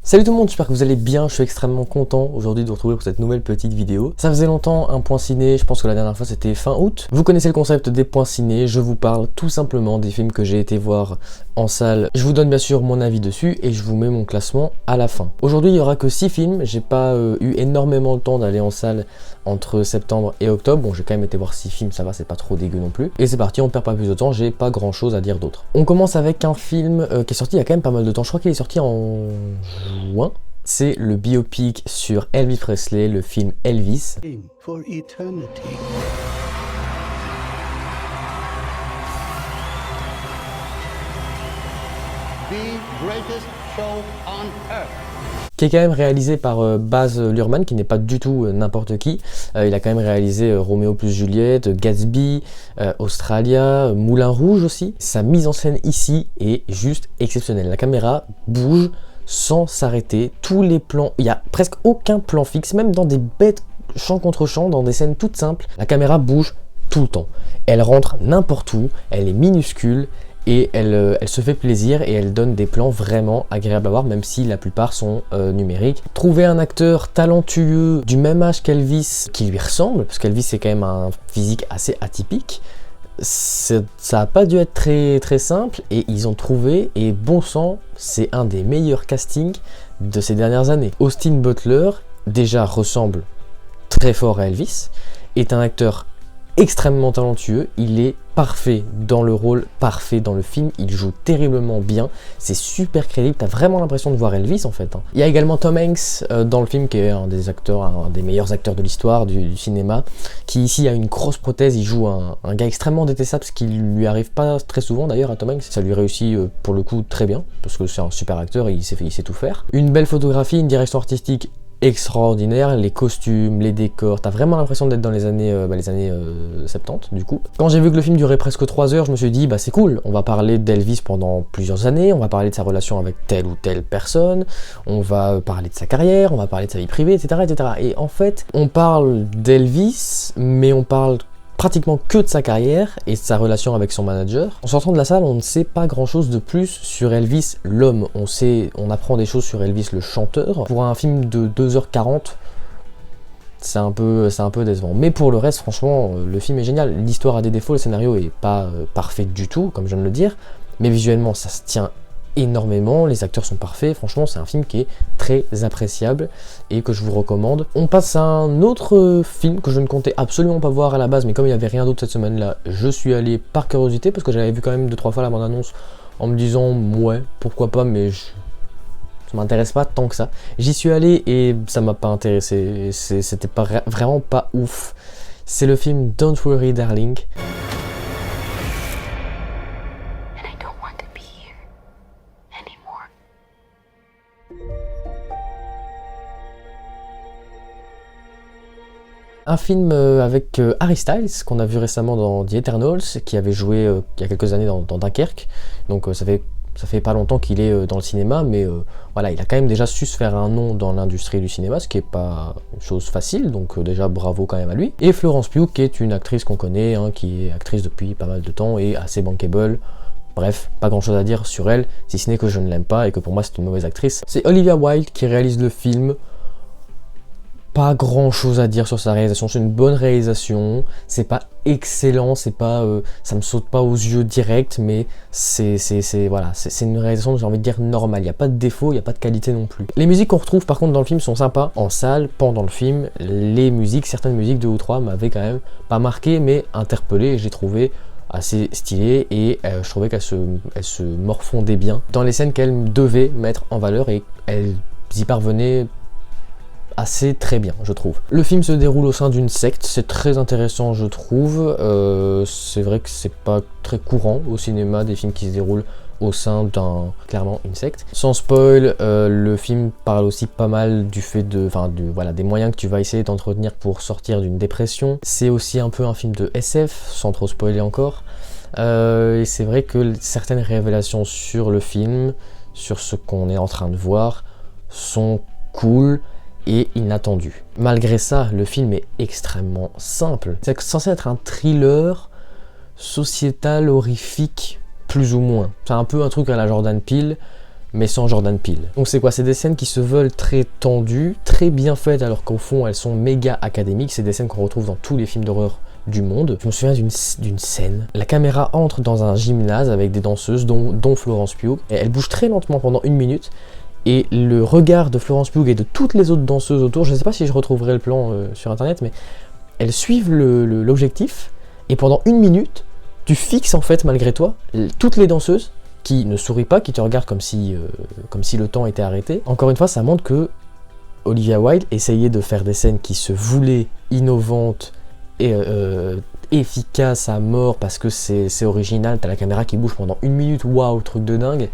Salut tout le monde, j'espère que vous allez bien, je suis extrêmement content aujourd'hui de vous retrouver pour cette nouvelle petite vidéo. Ça faisait longtemps, un point ciné, je pense que la dernière fois c'était fin août. Vous connaissez le concept des points ciné, je vous parle tout simplement des films que j'ai été voir en salle. Je vous donne bien sûr mon avis dessus et je vous mets mon classement à la fin. Aujourd'hui il n'y aura que 6 films, j'ai pas eu énormément le temps d'aller en salle entre septembre et octobre. Bon, j'ai quand même été voir 6 films, ça va, c'est pas trop dégueu non plus. Et c'est parti, on perd pas plus de temps, j'ai pas grand chose à dire d'autre. On commence avec un film qui est sorti il y a quand même pas mal de temps, je crois qu'il est sorti en juin. C'est le biopic sur Elvis Presley, le film Elvis. For eternity. The greatest show on earth. Qui est quand même réalisé par Baz Luhrmann, qui n'est pas du tout n'importe qui. Il a quand même réalisé Roméo plus Juliette, Gatsby, Australia, Moulin Rouge aussi. Sa mise en scène ici est juste exceptionnelle. La caméra bouge sans s'arrêter, tous les plans, il n'y a presque aucun plan fixe, même dans des bêtes champ contre champ, dans des scènes toutes simples, la caméra bouge tout le temps. Elle rentre n'importe où, elle est minuscule et elle se fait plaisir et elle donne des plans vraiment agréables à voir, même si la plupart sont numériques. Trouver un acteur talentueux du même âge qu'Elvis qui lui ressemble, parce qu'Elvis c'est quand même un physique assez atypique, ça n'a pas dû être très simple et ils ont trouvé, et bon sang, c'est un des meilleurs castings de ces dernières années. Austin Butler déjà ressemble très fort à Elvis, est un acteur extrêmement talentueux, il est parfait dans le rôle, parfait dans le film, il joue terriblement bien, c'est super crédible, t'as vraiment l'impression de voir Elvis en fait. Il y a également Tom Hanks dans le film, qui est un des acteurs, un des meilleurs acteurs de l'histoire du cinéma, qui ici a une grosse prothèse, il joue un gars extrêmement détestable, ce qui lui arrive pas très souvent d'ailleurs à Tom Hanks, ça lui réussit pour le coup très bien, parce que c'est un super acteur et il sait tout faire. Une belle photographie, une direction artistique extraordinaire, les costumes, les décors, t'as vraiment l'impression d'être dans les années 70 du coup. Quand j'ai vu que le film durait presque 3 heures, je me suis dit bah c'est cool, on va parler d'Elvis pendant plusieurs années, on va parler de sa relation avec telle ou telle personne, on va parler de sa carrière, on va parler de sa vie privée, etc. etc. Et en fait, on parle d'Elvis, mais on parle pratiquement que de sa carrière et de sa relation avec son manager. En sortant de la salle, on ne sait pas grand chose de plus sur Elvis l'homme. On apprend des choses sur Elvis le chanteur. Pour un film de 2h40, c'est un peu décevant. Mais pour le reste, franchement, le film est génial. L'histoire a des défauts, le scénario est pas parfait du tout, comme je viens de le dire. Mais visuellement, ça se tient énormément, les acteurs sont parfaits, franchement c'est un film qui est très appréciable et que je vous recommande. On passe à un autre film que je ne comptais absolument pas voir à la base, mais comme il n'y avait rien d'autre cette semaine là, je suis allé par curiosité parce que j'avais vu quand même 2-3 fois la bande-annonce en me disant ouais pourquoi pas, mais ça m'intéresse pas tant que ça. J'y suis allé et ça m'a pas intéressé, c'était vraiment pas ouf. C'est le film Don't Worry Darling. Un film avec Harry Styles, qu'on a vu récemment dans The Eternals, qui avait joué il y a quelques années dans Dunkerque. Donc ça fait pas longtemps qu'il est dans le cinéma, mais voilà, il a quand même déjà su se faire un nom dans l'industrie du cinéma, ce qui est pas une chose facile, donc déjà bravo quand même à lui. Et Florence Pugh, qui est une actrice qu'on connaît, hein, qui est actrice depuis pas mal de temps et assez bankable. Bref, pas grand chose à dire sur elle, si ce n'est que je ne l'aime pas et que pour moi c'est une mauvaise actrice. C'est Olivia Wilde qui réalise le film. Pas grand chose à dire sur sa réalisation, c'est une bonne réalisation, c'est pas excellent, c'est pas, ça me saute pas aux yeux direct, mais c'est une réalisation, j'ai envie de dire normale, il n'y a pas de défaut, il n'y a pas de qualité non plus. Les musiques qu'on retrouve par contre dans le film sont sympas, en salle, pendant le film, les musiques, certaines musiques, 2 ou 3, m'avaient quand même pas marqué, mais interpellé, et j'ai trouvé assez stylé et je trouvais qu'elles se morfondaient bien dans les scènes qu'elles devaient mettre en valeur et elles y parvenaient assez très bien, je trouve. Le film se déroule au sein d'une secte, c'est très intéressant je trouve, c'est vrai que c'est pas très courant au cinéma des films qui se déroulent au sein clairement une secte. Sans spoil, le film parle aussi pas mal du fait des moyens que tu vas essayer d'entretenir pour sortir d'une dépression. C'est aussi un peu un film de SF, sans trop spoiler encore, et c'est vrai que certaines révélations sur le film, sur ce qu'on est en train de voir, sont cool et inattendu. Malgré ça, le film est extrêmement simple. C'est censé être un thriller sociétal horrifique, plus ou moins. C'est un peu un truc à la Jordan Peele, mais sans Jordan Peele. Donc c'est quoi? C'est des scènes qui se veulent très tendues, très bien faites, alors qu'au fond elles sont méga académiques. C'est des scènes qu'on retrouve dans tous les films d'horreur du monde. Je me souviens d'une scène. La caméra entre dans un gymnase avec des danseuses, dont Florence Pugh, et elle bouge très lentement pendant 1 minute. Et le regard de Florence Pugh et de toutes les autres danseuses autour, je ne sais pas si je retrouverai le plan sur internet, mais elles suivent l'objectif, et pendant 1 minute, tu fixes en fait malgré toi toutes les danseuses qui ne sourient pas, qui te regardent comme si le temps était arrêté. Encore une fois, ça montre que Olivia Wilde essayait de faire des scènes qui se voulaient innovantes et efficaces à mort parce que c'est original, t'as la caméra qui bouge pendant 1 minute, waouh, truc de dingue.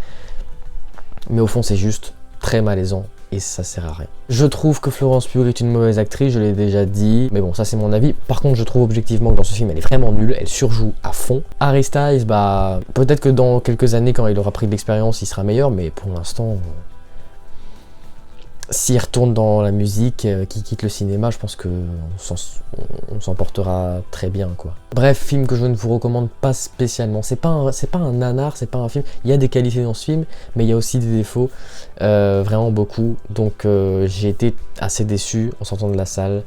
Mais au fond, c'est juste très malaisant et ça sert à rien. Je trouve que Florence Pugh est une mauvaise actrice, je l'ai déjà dit, mais bon, ça c'est mon avis. Par contre, je trouve objectivement que dans ce film, elle est vraiment nulle, elle surjoue à fond. Harry Styles, bah, peut-être que dans quelques années, quand il aura pris de l'expérience, il sera meilleur, mais pour l'instant, s'il retourne dans la musique, qu'il quitte le cinéma, je pense qu'on s'en portera très bien, quoi. Bref, film que je ne vous recommande pas spécialement. C'est pas un nanar, c'est pas un film. Il y a des qualités dans ce film, mais il y a aussi des défauts, vraiment beaucoup. Donc j'ai été assez déçu en sortant de la salle.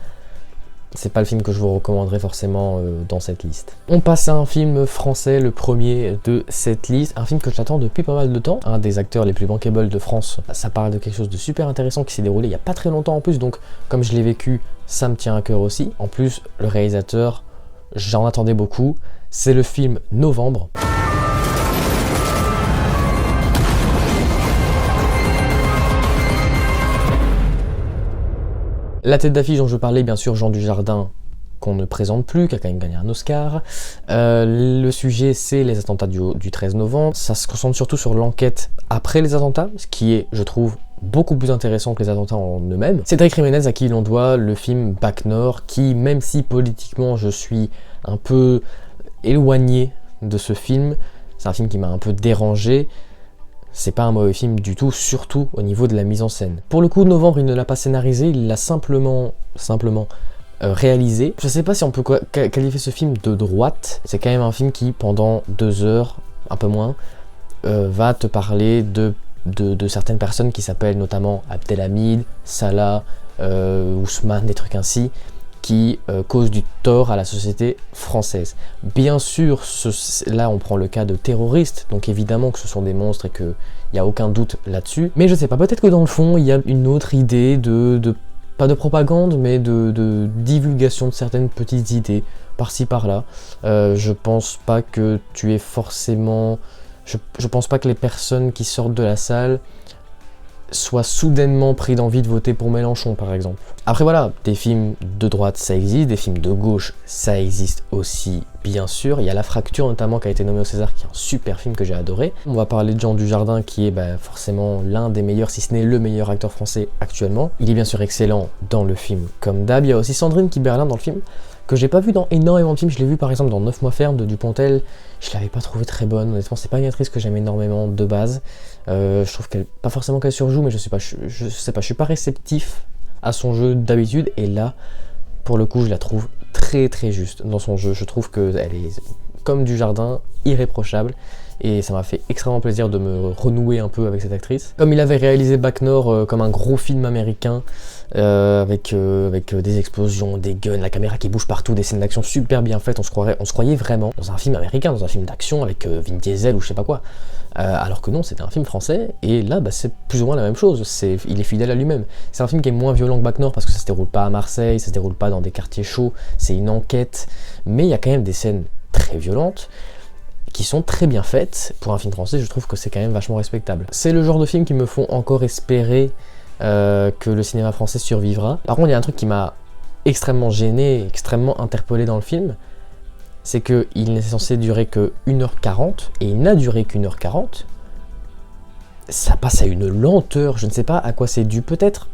C'est pas le film que je vous recommanderais forcément dans cette liste. On passe à un film français, le premier de cette liste, un film que j'attends depuis pas mal de temps, un des acteurs les plus bankable de France. Ça parle de quelque chose de super intéressant qui s'est déroulé il y a pas très longtemps en plus, donc comme je l'ai vécu, ça me tient à cœur aussi. En plus, le réalisateur, j'en attendais beaucoup, c'est le film Novembre. La tête d'affiche dont je parlais, bien sûr, Jean Dujardin, qu'on ne présente plus, qui a quand même gagné un Oscar. Le sujet, c'est les attentats du 13 novembre. Ça se concentre surtout sur l'enquête après les attentats, ce qui est, je trouve, beaucoup plus intéressant que les attentats en eux-mêmes. Cédric Jiménez, à qui l'on doit le film Bac Nord, qui, même si politiquement je suis un peu éloigné de ce film, c'est un film qui m'a un peu dérangé. C'est pas un mauvais film du tout, surtout au niveau de la mise en scène. Pour le coup, Novembre, il ne l'a pas scénarisé, il l'a simplement réalisé. Je sais pas si on peut qualifier ce film de droite. C'est quand même un film qui, pendant 2 heures, un peu moins, va te parler de certaines personnes qui s'appellent notamment Abdelhamid, Salah, Ousmane, des trucs ainsi, qui causent du tort à la société française. Bien sûr, là on prend le cas de terroristes, donc évidemment que ce sont des monstres et qu'il n'y a aucun doute là-dessus. Mais je sais pas, peut-être que dans le fond, il y a une autre idée pas de propagande, mais de divulgation de certaines petites idées, par-ci par-là. Je pense pas que tu es forcément... Je pense pas que les personnes qui sortent de la salle soient soudainement pris d'envie de voter pour Mélenchon, par exemple. Après voilà, des films de droite, ça existe, des films de gauche, ça existe aussi, bien sûr. Il y a La Fracture, notamment, qui a été nommé au César, qui est un super film que j'ai adoré. On va parler de Jean Dujardin, qui est forcément l'un des meilleurs, si ce n'est le meilleur acteur français actuellement. Il est bien sûr excellent dans le film, comme d'hab. Il y a aussi Sandrine Kiberlin dans le film, que j'ai pas vu dans énormément de films. Je l'ai vu par exemple dans 9 mois ferme de Dupontel. Je l'avais pas trouvé très bonne, honnêtement. C'est pas une actrice que j'aime énormément de base. Je trouve pas forcément qu'elle surjoue, mais je sais pas, je suis pas réceptif à son jeu d'habitude, et là, pour le coup, je la trouve très très juste dans son jeu. Je trouve qu'elle est, comme Dujardin, irréprochable, et ça m'a fait extrêmement plaisir de me renouer un peu avec cette actrice. Comme il avait réalisé Bac Nord comme un gros film américain, avec des explosions, des guns, la caméra qui bouge partout, des scènes d'action super bien faites, on se croyait vraiment dans un film américain, dans un film d'action avec Vin Diesel ou je sais pas quoi. Alors que non, c'était un film français, et là c'est plus ou moins la même chose, il est fidèle à lui-même. C'est un film qui est moins violent que Bac Nord parce que ça se déroule pas à Marseille, ça se déroule pas dans des quartiers chauds, c'est une enquête, mais il y a quand même des scènes très violentes qui sont très bien faites. Pour un film français, je trouve que c'est quand même vachement respectable. C'est le genre de film qui me font encore espérer que le cinéma français survivra. Par contre, il y a un truc qui m'a extrêmement gêné, extrêmement interpellé dans le film, c'est qu'il n'est censé durer que 1h40, et il n'a duré qu'1h40. Ça passe à une lenteur, je ne sais pas à quoi c'est dû, peut-être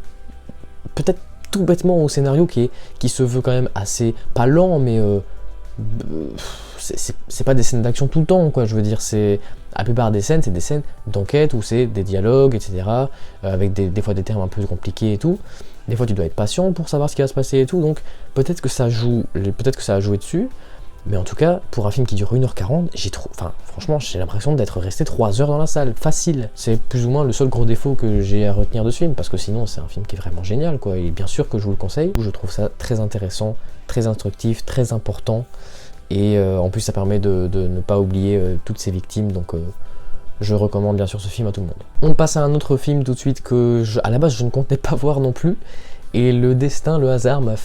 tout bêtement au scénario qui se veut quand même assez, pas lent, mais c'est pas des scènes d'action tout le temps, quoi. Je veux dire, la plupart des scènes, c'est des scènes d'enquête où c'est des dialogues, etc. Avec des fois des termes un peu compliqués et tout. Des fois, tu dois être patient pour savoir ce qui va se passer et tout. Donc, peut-être que ça a joué dessus. Mais en tout cas, pour un film qui dure 1h40, franchement, j'ai l'impression d'être resté 3 heures dans la salle, facile. C'est plus ou moins le seul gros défaut que j'ai à retenir de ce film, parce que sinon c'est un film qui est vraiment génial, quoi. Et bien sûr que je vous le conseille. Je trouve ça très intéressant, très instructif, très important. Et en plus ça permet de ne pas oublier toutes ces victimes, donc je recommande bien sûr ce film à tout le monde. On passe à un autre film tout de suite que à la base je ne comptais pas voir non plus. Et le destin, le hasard m'a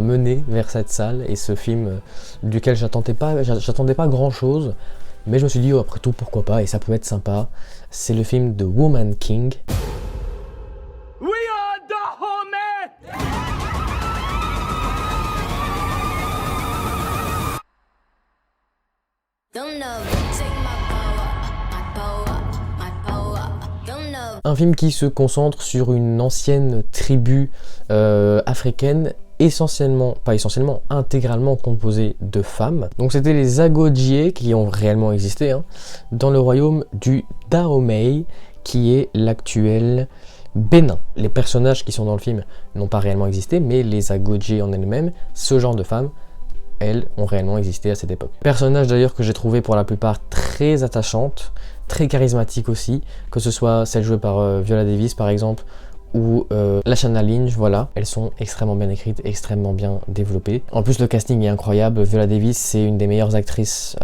mené vers cette salle et ce film duquel j'attendais pas grand chose, mais je me suis dit après tout pourquoi pas et ça peut être sympa. C'est le film de Woman King. We are the Woman! Don't know, take my power, don't know. Un film qui se concentre sur une ancienne tribu africaine, intégralement composée de femmes. Donc c'était les Agodjie qui ont réellement existé dans le royaume du Dahomey, qui est l'actuel Bénin. Les personnages qui sont dans le film n'ont pas réellement existé, mais les Agodjie en elles-mêmes, ce genre de femmes, elles ont réellement existé à cette époque. Personnages d'ailleurs que j'ai trouvé pour la plupart très attachantes, très charismatiques aussi, que ce soit celle jouée par Viola Davis par exemple, ou Lashana Lynch, voilà. Elles sont extrêmement bien écrites, extrêmement bien développées. En plus le casting est incroyable, Viola Davis c'est une des meilleures actrices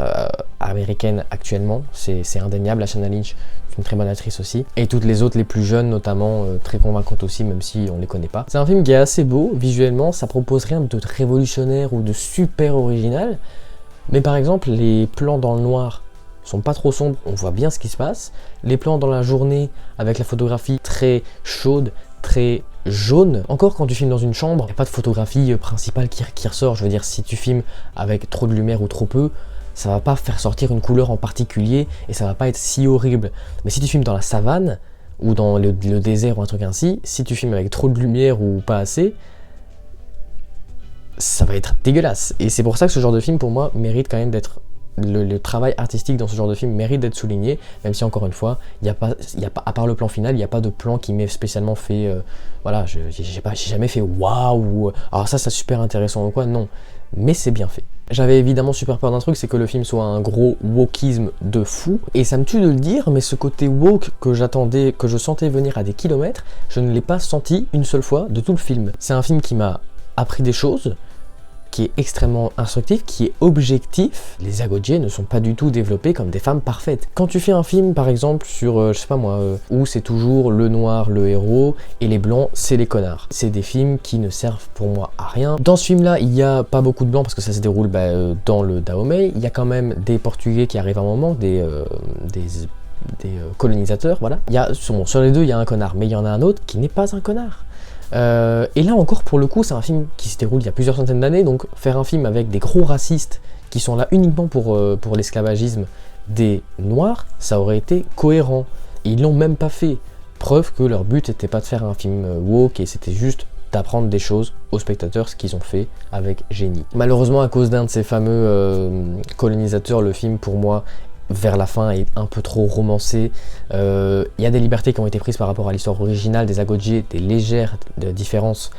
américaines actuellement, c'est indéniable. Lashana Lynch c'est une très bonne actrice aussi. Et toutes les autres, les plus jeunes notamment, très convaincantes aussi, même si on les connaît pas. C'est un film qui est assez beau, visuellement, ça propose rien de révolutionnaire ou de super original. Mais par exemple, les plans dans le noir sont pas trop sombres, on voit bien ce qui se passe. Les plans dans la journée, avec la photographie très chaude, très jaune. Encore quand tu filmes dans une chambre, il n'y a pas de photographie principale qui ressort. Je veux dire, si tu filmes avec trop de lumière ou trop peu, ça va pas faire sortir une couleur en particulier et ça va pas être si horrible. Mais si tu filmes dans la savane ou dans le désert ou un truc ainsi, si tu filmes avec trop de lumière ou pas assez, ça va être dégueulasse. Et c'est pour ça que ce genre de film pour moi mérite quand même d'être... Le travail artistique dans ce genre de film mérite d'être souligné, même si encore une fois, il y a pas, à part le plan final, il n'y a pas de plan qui m'ait spécialement fait... voilà, j'ai jamais fait waouh, alors ça c'est super intéressant ou quoi, non. Mais c'est bien fait. J'avais évidemment super peur d'un truc, c'est que le film soit un gros wokisme de fou, et ça me tue de le dire, mais ce côté woke que je sentais venir à des kilomètres, je ne l'ai pas senti une seule fois de tout le film. C'est un film qui m'a appris des choses, qui est extrêmement instructif, qui est objectif. Les Agodjie ne sont pas du tout développées comme des femmes parfaites. Quand tu fais un film par exemple sur, je sais pas moi, où c'est toujours le noir le héros et les blancs c'est les connards. C'est des films qui ne servent pour moi à rien. Dans ce film là, il n'y a pas beaucoup de blancs parce que ça se déroule dans le Dahomey. Il y a quand même des Portugais qui arrivent à un moment, des colonisateurs, voilà. Sur les deux, il y a un connard, mais il y en a un autre qui n'est pas un connard. Et là encore pour le coup c'est un film qui se déroule il y a plusieurs centaines d'années, donc faire un film avec des gros racistes qui sont là uniquement pour l'esclavagisme des noirs, ça aurait été cohérent. Et ils l'ont même pas fait, preuve que leur but n'était pas de faire un film woke et c'était juste d'apprendre des choses aux spectateurs, ce qu'ils ont fait avec génie. Malheureusement à cause d'un de ces fameux colonisateurs, le film pour moi vers la fin est un peu trop romancé. Il y a des libertés qui ont été prises par rapport à l'histoire originale des Agodjie, des légères différences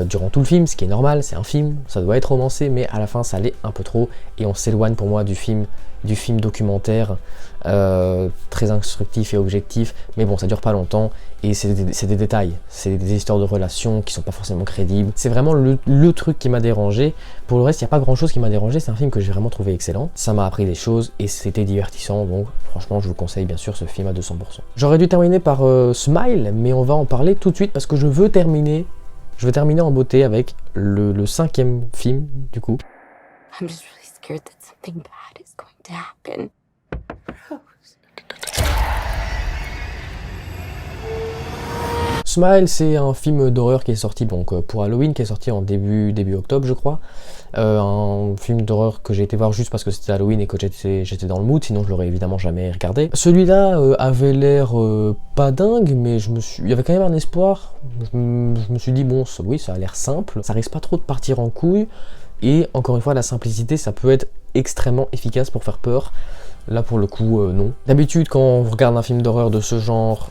durant tout le film, ce qui est normal, c'est un film, ça doit être romancé, mais à la fin ça l'est un peu trop et on s'éloigne pour moi du film documentaire très instructif et objectif, mais bon ça dure pas longtemps et c'est des détails, c'est des histoires de relations qui sont pas forcément crédibles. C'est vraiment le truc qui m'a dérangé. Pour le reste il n'y a pas grand chose qui m'a dérangé, c'est un film que j'ai vraiment trouvé excellent, ça m'a appris des choses et c'était divertissant, donc franchement je vous conseille bien sûr ce film à 200%. J'aurais dû terminer par Smile, mais on va en parler tout de suite parce que je veux terminer en beauté avec le 5e film du coup. I'm just really scared that something bad is going to happen. Smile, c'est un film d'horreur qui est sorti donc pour Halloween, qui est sorti en début octobre je crois. Un film d'horreur que j'ai été voir juste parce que c'était Halloween et que j'étais dans le mood, sinon je l'aurais évidemment jamais regardé. Celui-là avait l'air pas dingue, mais il y avait quand même un espoir. Je me suis dit bon, oui ça a l'air simple, ça risque pas trop de partir en couille, et encore une fois la simplicité ça peut être extrêmement efficace pour faire peur. Là pour le coup non. D'habitude quand on regarde un film d'horreur de ce genre,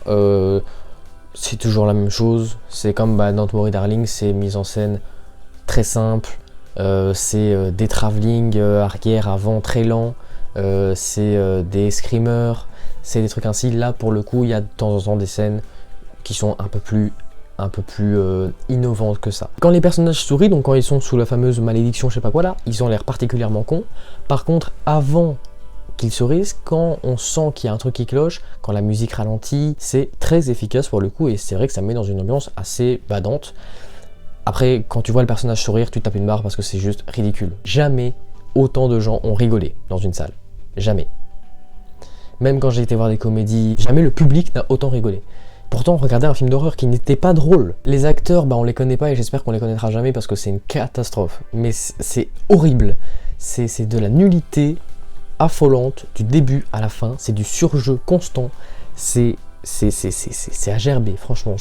c'est toujours la même chose, c'est comme Don't Worry Darling, c'est mise en scène très simple, c'est des travelling arrière, avant très lents, c'est des screamers, c'est des trucs ainsi. Là pour le coup il y a de temps en temps des scènes qui sont un peu plus innovantes que ça. Quand les personnages sourient, donc quand ils sont sous la fameuse malédiction, je sais pas quoi là, ils ont l'air particulièrement cons. Par contre, avant qu'ils sourient, quand on sent qu'il y a un truc qui cloche, quand la musique ralentit, c'est très efficace pour le coup, et c'est vrai que ça met dans une ambiance assez badante. Après, quand tu vois le personnage sourire, tu tapes une barre parce que c'est juste ridicule. Jamais autant de gens ont rigolé dans une salle. Jamais. Même quand j'ai été voir des comédies, jamais le public n'a autant rigolé. Pourtant, regardez un film d'horreur qui n'était pas drôle. Les acteurs, on les connaît pas et j'espère qu'on les connaîtra jamais parce que c'est une catastrophe. Mais c'est horrible. C'est de la nullité affolante du début à la fin. C'est du surjeu constant. C'est à gerber, franchement.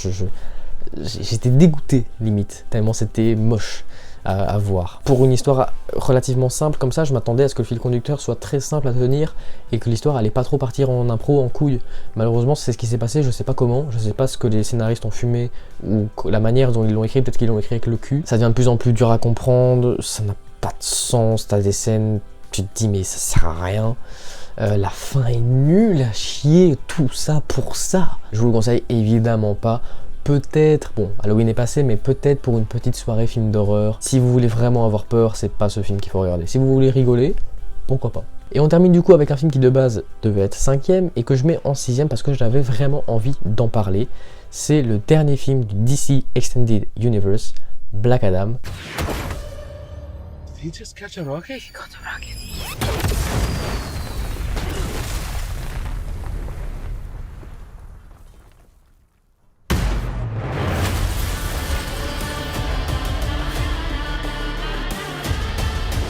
J'étais dégoûté, limite, tellement c'était moche à voir. Pour une histoire relativement simple comme ça, je m'attendais à ce que le fil conducteur soit très simple à tenir et que l'histoire allait pas trop partir en impro, en couille. Malheureusement, c'est ce qui s'est passé, je sais pas comment, je sais pas ce que les scénaristes ont fumé ou la manière dont ils l'ont écrit, peut-être qu'ils l'ont écrit avec le cul. Ça devient de plus en plus dur à comprendre, ça n'a pas de sens, t'as des scènes, tu te dis mais ça sert à rien. La fin est nulle à chier, tout ça pour ça. Je vous le conseille évidemment pas. Peut-être, bon, Halloween est passé, mais peut-être pour une petite soirée film d'horreur. Si vous voulez vraiment avoir peur, c'est pas ce film qu'il faut regarder. Si vous voulez rigoler, pourquoi pas. Et on termine du coup avec un film qui de base devait être 5e et que je mets en 6e parce que j'avais vraiment envie d'en parler. C'est le dernier film du DC Extended Universe, Black Adam. Did he just catch a rocket? He got a rocket.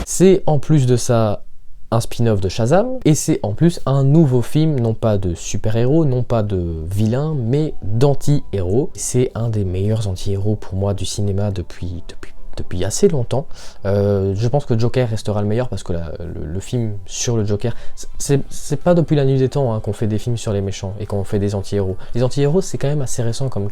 C'est en plus de ça un spin-off de Shazam, et c'est en plus un nouveau film, non pas de super-héros, non pas de vilains, mais d'anti-héros. C'est un des meilleurs anti-héros pour moi du cinéma depuis assez longtemps. Je pense que Joker restera le meilleur parce que le film sur le Joker, c'est pas depuis la nuit des temps qu'on fait des films sur les méchants et qu'on fait des anti-héros. Les anti-héros c'est quand même assez récent comme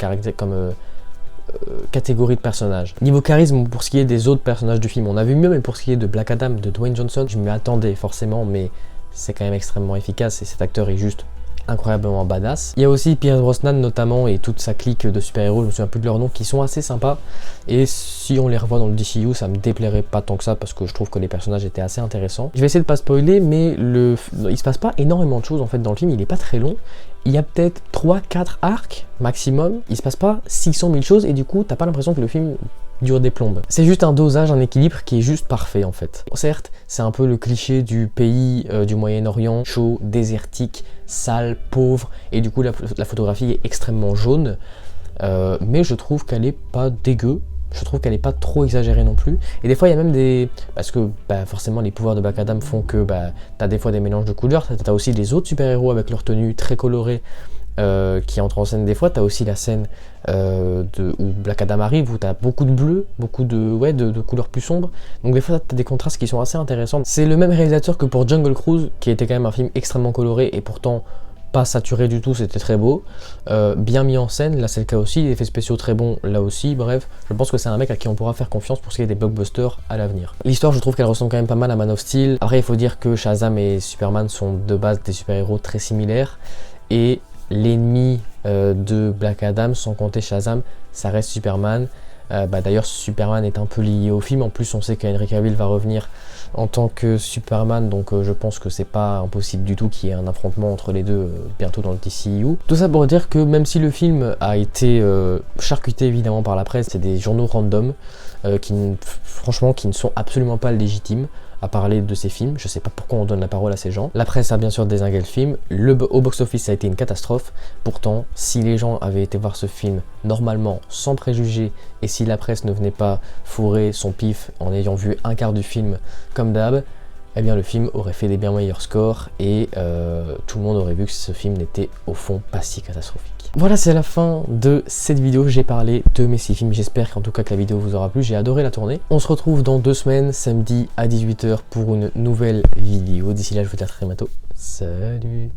catégorie de personnages. Niveau charisme, pour ce qui est des autres personnages du film, on a vu mieux, mais pour ce qui est de Black Adam, de Dwayne Johnson, je m'y attendais forcément, mais c'est quand même extrêmement efficace et cet acteur est juste incroyablement badass. Il y a aussi Pierce Brosnan notamment et toute sa clique de super-héros, je me souviens plus de leur nom, qui sont assez sympas, et si on les revoit dans le DCU, ça me déplairait pas tant que ça parce que je trouve que les personnages étaient assez intéressants. Je vais essayer de pas spoiler, mais il se passe pas énormément de choses en fait dans le film, il est pas très long. Il y a peut-être 3-4 arcs maximum, il se passe pas 600 000 choses et du coup t'as pas l'impression que le film dure des plombes. C'est juste un dosage, un équilibre qui est juste parfait en fait. Certes, c'est un peu le cliché du pays du Moyen-Orient, chaud, désertique, sale, pauvre, et du coup la photographie est extrêmement jaune, mais je trouve qu'elle est pas dégueu. Je trouve qu'elle n'est pas trop exagérée non plus. Et des fois, il y a même des... Parce que forcément, les pouvoirs de Black Adam font que t'as des fois des mélanges de couleurs. T'as aussi les autres super-héros avec leur tenue très colorée qui entrent en scène des fois. T'as aussi la scène où Black Adam arrive, où t'as beaucoup de bleu, beaucoup de couleurs plus sombres. Donc des fois, t'as des contrastes qui sont assez intéressants. C'est le même réalisateur que pour Jungle Cruise, qui était quand même un film extrêmement coloré et pourtant pas saturé du tout, c'était très beau, bien mis en scène, là c'est le cas aussi, les effets spéciaux très bons là aussi, bref, je pense que c'est un mec à qui on pourra faire confiance pour ce qui est des blockbusters à l'avenir. L'histoire, je trouve qu'elle ressemble quand même pas mal à Man of Steel. Après il faut dire que Shazam et Superman sont de base des super-héros très similaires, et l'ennemi de Black Adam, sans compter Shazam, ça reste Superman. D'ailleurs Superman est un peu lié au film, en plus on sait qu'Henry Cavill va revenir en tant que Superman, donc je pense que c'est pas impossible du tout qu'il y ait un affrontement entre les deux bientôt dans le DCU. Tout ça pour dire que même si le film a été charcuté évidemment par la presse, c'est des journaux random franchement qui ne sont absolument pas légitimes à parler de ces films. Je sais pas pourquoi on donne la parole à ces gens. La presse a bien sûr dézingué le film, au box-office ça a été une catastrophe. Pourtant, si les gens avaient été voir ce film normalement, sans préjugés, et si la presse ne venait pas fourrer son pif en ayant vu un quart du film comme d'hab, eh bien le film aurait fait des bien meilleurs scores et tout le monde aurait vu que ce film n'était au fond pas si catastrophique. Voilà, c'est la fin de cette vidéo. J'ai parlé de mes 6 films. J'espère qu'en tout cas que la vidéo vous aura plu. J'ai adoré la tourner. On se retrouve dans 2 semaines, samedi à 18 h pour une nouvelle vidéo. D'ici là, je vous dis à très bientôt. Salut!